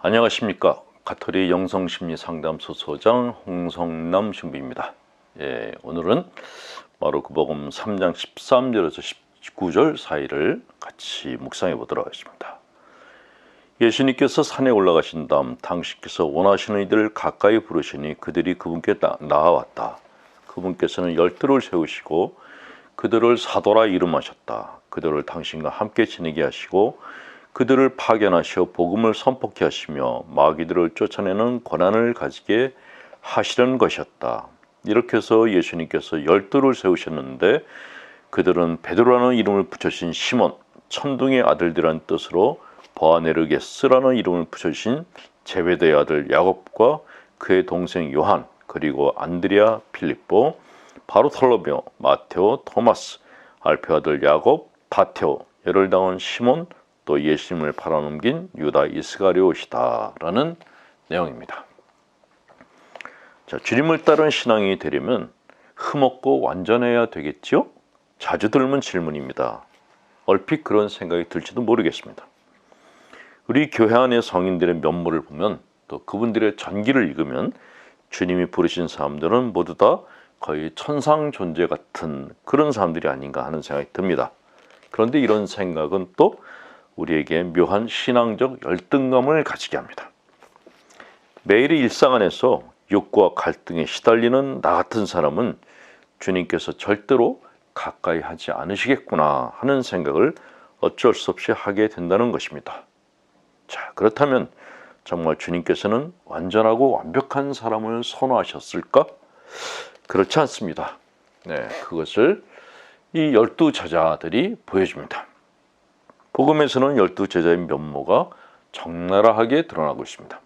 안녕하십니까. 가톨릭 영성심리상담소 소장 홍성남 신부입니다. 오늘은 마르코복음 3장 13절에서 19절 사이를 같이 묵상해 보도록 하겠습니다. 예수님께서 산에 올라가신 다음 당신께서 원하시는 이들을 가까이 부르시니 그들이 그분께 나아왔다. 그분께서는 12를 세우시고 그들을 사도라 이름하셨다. 그들을 당신과 함께 지내게 하시고 그들을 파견하시어 복음을 선포케 하시며 마귀들을 쫓아내는 권한을 가지게 하시려는 것이었다. 이렇게 해서 예수님께서 12를 세우셨는데 그들은 베드로라는 이름을 붙여신 시몬, 천둥의 아들들이라는 뜻으로 보아네르게스라는 이름을 붙여신 제베데의 아들 야곱과 그의 동생 요한, 그리고 안드레아, 빌립보, 바르톨로메오, 마테오, 토마스, 알페 아들 야곱, 다테오, 열을 당한 시몬, 또 예수님을 팔아넘긴 유다 이스가리옷이다 라는 내용입니다. 자, 주님을 따른 신앙이 되려면 흠없고 완전해야 되겠지요? 자주 들는 질문입니다. 얼핏 그런 생각이 들지도 모르겠습니다. 우리 교회 안의 성인들의 면모를 보면 또 그분들의 전기를 읽으면 주님이 부르신 사람들은 모두 다 거의 천상 존재 같은 그런 사람들이 아닌가 하는 생각이 듭니다. 그런데 이런 생각은 또 우리에게 묘한 신앙적 열등감을 가지게 합니다. 매일의 일상 안에서 욕구와 갈등에 시달리는 나 같은 사람은 주님께서 절대로 가까이 하지 않으시겠구나 하는 생각을 어쩔 수 없이 하게 된다는 것입니다. 자, 그렇다면 정말 주님께서는 완전하고 완벽한 사람을 선호하셨을까? 그렇지 않습니다. 그것을 이 12 제자들이 보여줍니다. 복음에서는 12 제자의 면모가 적나라하게 드러나고 있습니다.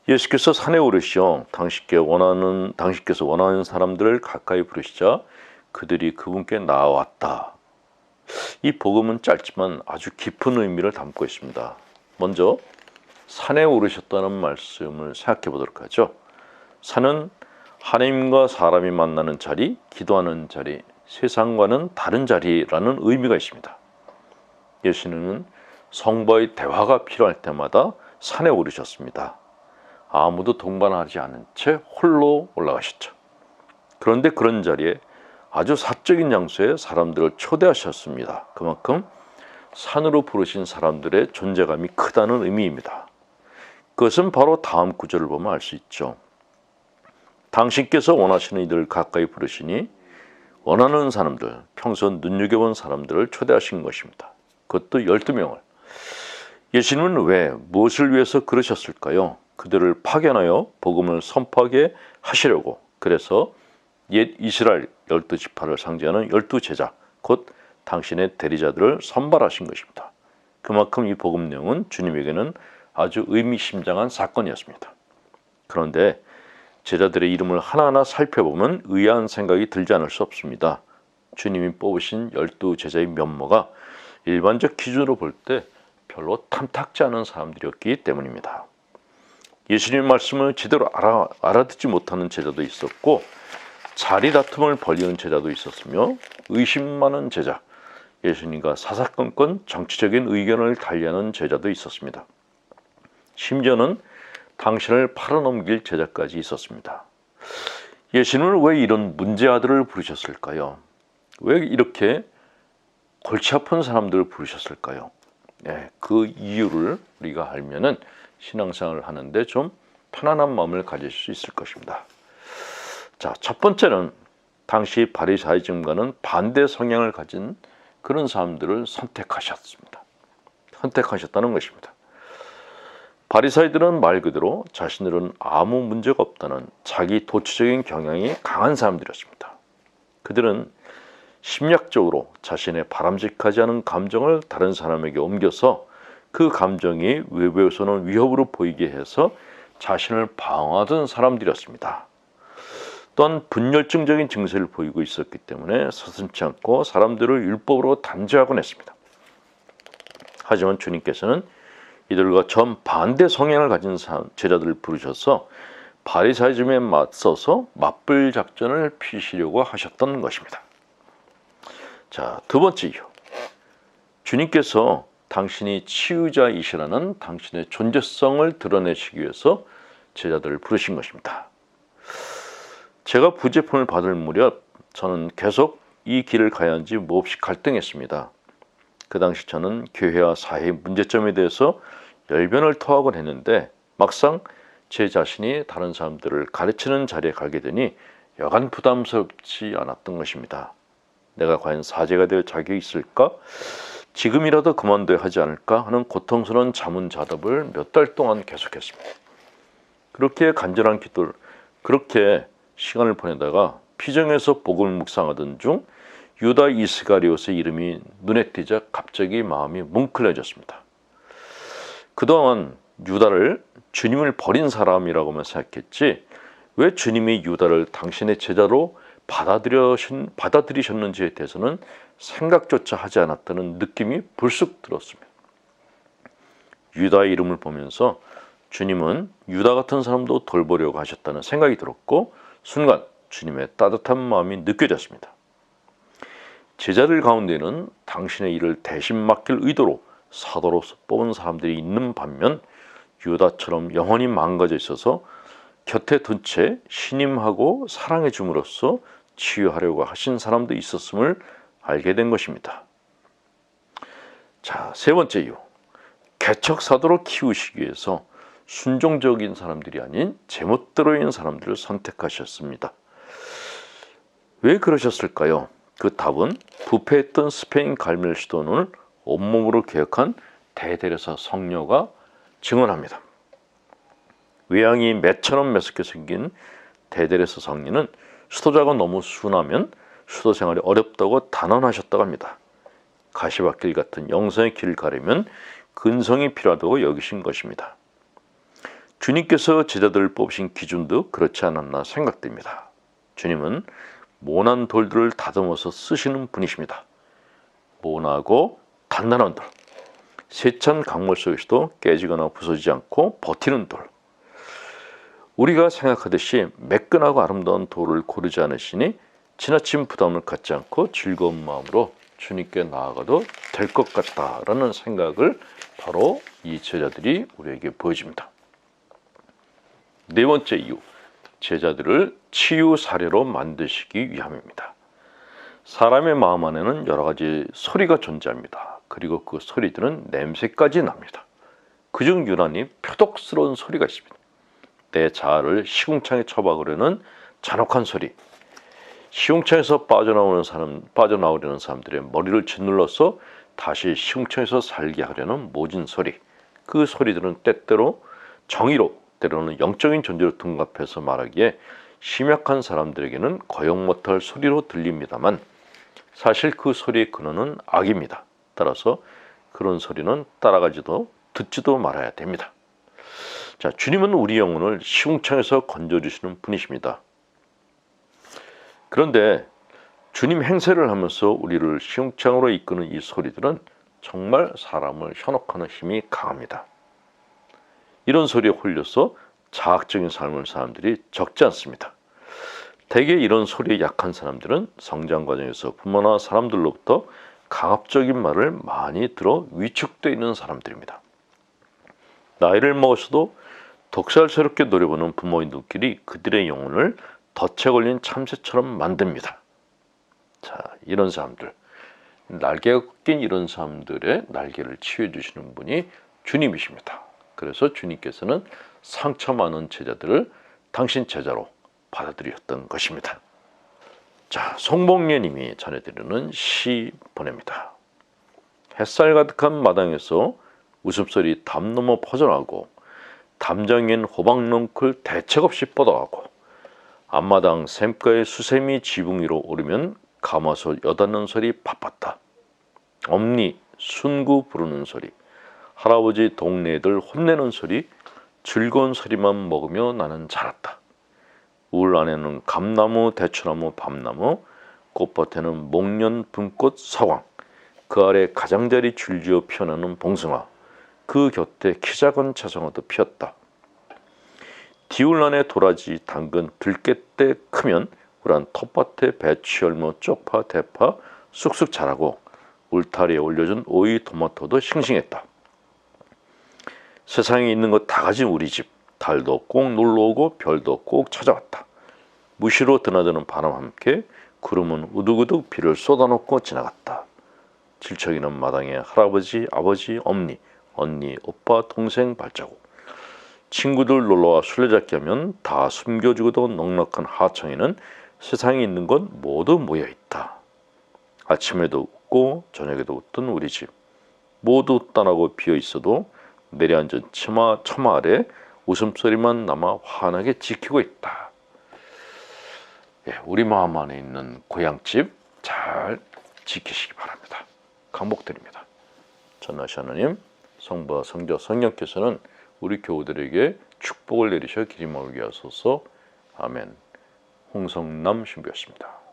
예수께서 산에 오르시어 당신께서 원하는 사람들을 가까이 부르시자 그들이 그분께 나아왔다. 이 복음은 짧지만 아주 깊은 의미를 담고 있습니다. 먼저 산에 오르셨다는 말씀을 생각해 보도록 하죠. 산은 하나님과 사람이 만나는 자리, 기도하는 자리, 세상과는 다른 자리라는 의미가 있습니다. 예수님은 성부와의 대화가 필요할 때마다 산에 오르셨습니다. 아무도 동반하지 않은 채 홀로 올라가셨죠. 그런데 그런 자리에 아주 사적인 장소에 사람들을 초대하셨습니다. 그만큼 산으로 부르신 사람들의 존재감이 크다는 의미입니다. 그것은 바로 다음 구절을 보면 알 수 있죠. 당신께서 원하시는 이들을 가까이 부르시니 원하는 사람들, 평소 눈여겨본 사람들을 초대하신 것입니다. 그것도 12명을. 예수님은 왜, 무엇을 위해서 그러셨을까요? 그들을 파견하여 복음을 선포하게 하시려고. 그래서 옛 이스라엘 12지파를 상징하는 12 제자, 곧 당신의 대리자들을 선발하신 것입니다. 그만큼 이 복음 내용은 주님에게는 아주 의미심장한 사건이었습니다. 그런데 제자들의 이름을 하나하나 살펴보면 의아한 생각이 들지 않을 수 없습니다. 주님이 뽑으신 12 제자의 면모가 일반적 기준으로 볼 때 별로 탐탁지 않은 사람들이었기 때문입니다. 예수님의 말씀을 제대로 알아듣지 못하는 제자도 있었고 자리 다툼을 벌이는 제자도 있었으며 의심 많은 제자, 예수님과 사사건건 정치적인 의견을 달리하는 제자도 있었습니다. 심지어는 당신을 팔아넘길 제자까지 있었습니다. 예수님은 왜 이런 문제 아들을 부르셨을까요? 왜 이렇게 골치 아픈 사람들을 부르셨을까요? 그 이유를 우리가 알면은 신앙생활을 하는데 좀 편안한 마음을 가질 수 있을 것입니다. 자, 첫 번째는 당시 바리사이즘과는 반대 성향을 가진 그런 사람들을 선택하셨습니다. 선택하셨다는 것입니다. 바리사이들은 말 그대로 자신들은 아무 문제가 없다는 자기 도취적인 경향이 강한 사람들이었습니다. 그들은 심리학적으로 자신의 바람직하지 않은 감정을 다른 사람에게 옮겨서 그 감정이 외부에서는 위협으로 보이게 해서 자신을 방어하던 사람들이었습니다. 또한 분열증적인 증세를 보이고 있었기 때문에 서슴지 않고 사람들을 율법으로 단죄하곤 했습니다. 하지만 주님께서는 이들과 정반대 성향을 가진 제자들을 부르셔서 바리사이즘에 맞서서 맞불 작전을 피시려고 하셨던 것입니다. 자, 두 번째 이유. 주님께서 당신이 치유자이시라는 당신의 존재성을 드러내시기 위해서 제자들을 부르신 것입니다. 제가 부제품을 받을 무렵 저는 계속 이 길을 가야 하는지 몹시 갈등했습니다. 그 당시 저는 교회와 사회의 문제점에 대해서 열변을 토하곤 했는데 막상 제 자신이 다른 사람들을 가르치는 자리에 가게 되니 여간 부담스럽지 않았던 것입니다. 내가 과연 사제가 될 자격이 있을까? 지금이라도 그만둬야 하지 않을까 하는 고통스러운 자문자답을 몇 달 동안 계속했습니다. 그렇게 간절한 기도를 그렇게 시간을 보내다가 피정에서 복음을 묵상하던 중 유다 이스가리옷의 이름이 눈에 띄자 갑자기 마음이 뭉클해졌습니다. 그동안 유다를 주님을 버린 사람이라고만 생각했지 왜 주님이 유다를 당신의 제자로 받아들이셨는지에 대해서는 생각조차 하지 않았다는 느낌이 불쑥 들었습니다. 유다의 이름을 보면서 주님은 유다 같은 사람도 돌보려고 하셨다는 생각이 들었고 순간 주님의 따뜻한 마음이 느껴졌습니다. 제자들 가운데는 당신의 일을 대신 맡길 의도로 사도로서 뽑은 사람들이 있는 반면 유다처럼 영혼이 망가져 있어서 곁에 둔 채 신임하고 사랑해 줌으로써 치유하려고 하신 사람도 있었음을 알게 된 것입니다. 자, 세 번째 이유. 개척 사도로 키우시기 위해서 순종적인 사람들이 아닌 제멋대로인 사람들을 선택하셨습니다. 왜 그러셨을까요? 그 답은 부패했던 스페인 갈멜 시도를 온몸으로 개혁한 대데레사 성녀가 증언합니다. 외양이 매처럼 매섭게 생긴 대데레사 성녀는 수도자가 너무 순하면 수도 생활이 어렵다고 단언하셨다고 합니다. 가시밭길 같은 영성의 길을 가려면 근성이 필요하다고 여기신 것입니다. 주님께서 제자들을 뽑으신 기준도 그렇지 않았나 생각됩니다. 주님은 모난 돌들을 다듬어서 쓰시는 분이십니다. 모나고 단단한 돌, 세찬 강물 속에서도 깨지거나 부서지지 않고 버티는 돌. 우리가 생각하듯이 매끈하고 아름다운 돌을 고르지 않으시니 지나친 부담을 갖지 않고 즐거운 마음으로 주님께 나아가도 될 것 같다라는 생각을 바로 이 제자들이 우리에게 보여줍니다. 네 번째 이유, 제자들을 치유 사례로 만드시기 위함입니다. 사람의 마음 안에는 여러 가지 소리가 존재합니다. 그리고 그 소리들은 냄새까지 납니다. 그중 유난히 표독스러운 소리가 있습니다. 내 자아를 시궁창에 처박으려는 잔혹한 소리, 시궁창에서 빠져나오려는 사람들의 머리를 짓눌러서 다시 시궁창에서 살게 하려는 모진 소리, 그 소리들은 때때로 정의로 때로는 영적인 존재로 둔갑해서 말하기에 심약한 사람들에게는 거역 못할 소리로 들립니다만 사실 그 소리의 근원은 악입니다. 따라서 그런 소리는 따라가지도 듣지도 말아야 됩니다. 자, 주님은 우리 영혼을 시궁창에서 건져주시는 분이십니다. 그런데 주님 행세를 하면서 우리를 시궁창으로 이끄는 이 소리들은 정말 사람을 현혹하는 힘이 강합니다. 이런 소리에 홀려서 자학적인 삶을 사는 사람들이 적지 않습니다. 대개 이런 소리에 약한 사람들은 성장 과정에서 부모나 사람들로부터 강압적인 말을 많이 들어 위축되어 있는 사람들입니다. 나이를 먹어서도 독살스럽게 노려보는 부모의 눈길이 그들의 영혼을 덫에 걸린 참새처럼 만듭니다. 자, 이런 사람들, 날개가 꺾인 이런 사람들의 날개를 치유해 주시는 분이 주님이십니다. 그래서 주님께서는 상처 많은 제자들을 당신 제자로 받아들이셨던 것입니다. 자, 송봉례님이 전해드리는 시 보냅니다. 햇살 가득한 마당에서 웃음소리 담 넘어 퍼져나오고 담장엔 호박넝쿨 대책 없이 뻗어가고 앞마당 샘가에 수세미 지붕 위로 오르면 가마솥 여닫는 소리 바빴다. 엄니 순구 부르는 소리, 할아버지 동네들 혼내는 소리, 즐거운 소리만 먹으며 나는 자랐다. 울 안에는 감나무, 대추나무, 밤나무, 꽃밭에는 목련, 분꽃, 서광, 그 아래 가장자리 줄지어 피어나는 봉숭아, 그 곁에 키 작은 자성어도 피었다. 디울 안에 도라지, 당근, 들깨때 크면 우란 텃밭에 배추, 열무, 쪽파, 대파 쑥쑥 자라고 울타리에 올려준 오이 토마토도 싱싱했다. 세상에 있는 것 다 가진 우리 집. 달도 꼭 놀러오고 별도 꼭 찾아왔다. 무시로 드나드는 바람과 함께 구름은 우두구둑 비를 쏟아놓고 지나갔다. 질척이는 마당에 할아버지, 아버지, 엄니, 언니, 오빠, 동생 발자국. 친구들 놀러와 술래잡기 하면 다 숨겨주고도 넉넉한 하청에는 세상에 있는 것 모두 모여있다. 아침에도 웃고 저녁에도 웃던 우리 집. 모두 떠나고 비어있어도 내려앉은 처마 아래 웃음소리만 남아 환하게 지키고 있다. 예, 우리 마음 안에 있는 고향집 잘 지키시기 바랍니다. 강복드립니다. 전하시 하나님, 성부와 성자 성령께서는 우리 교우들에게 축복을 내리셔 길이 멀게 하소서. 아멘. 홍성남 신부였습니다.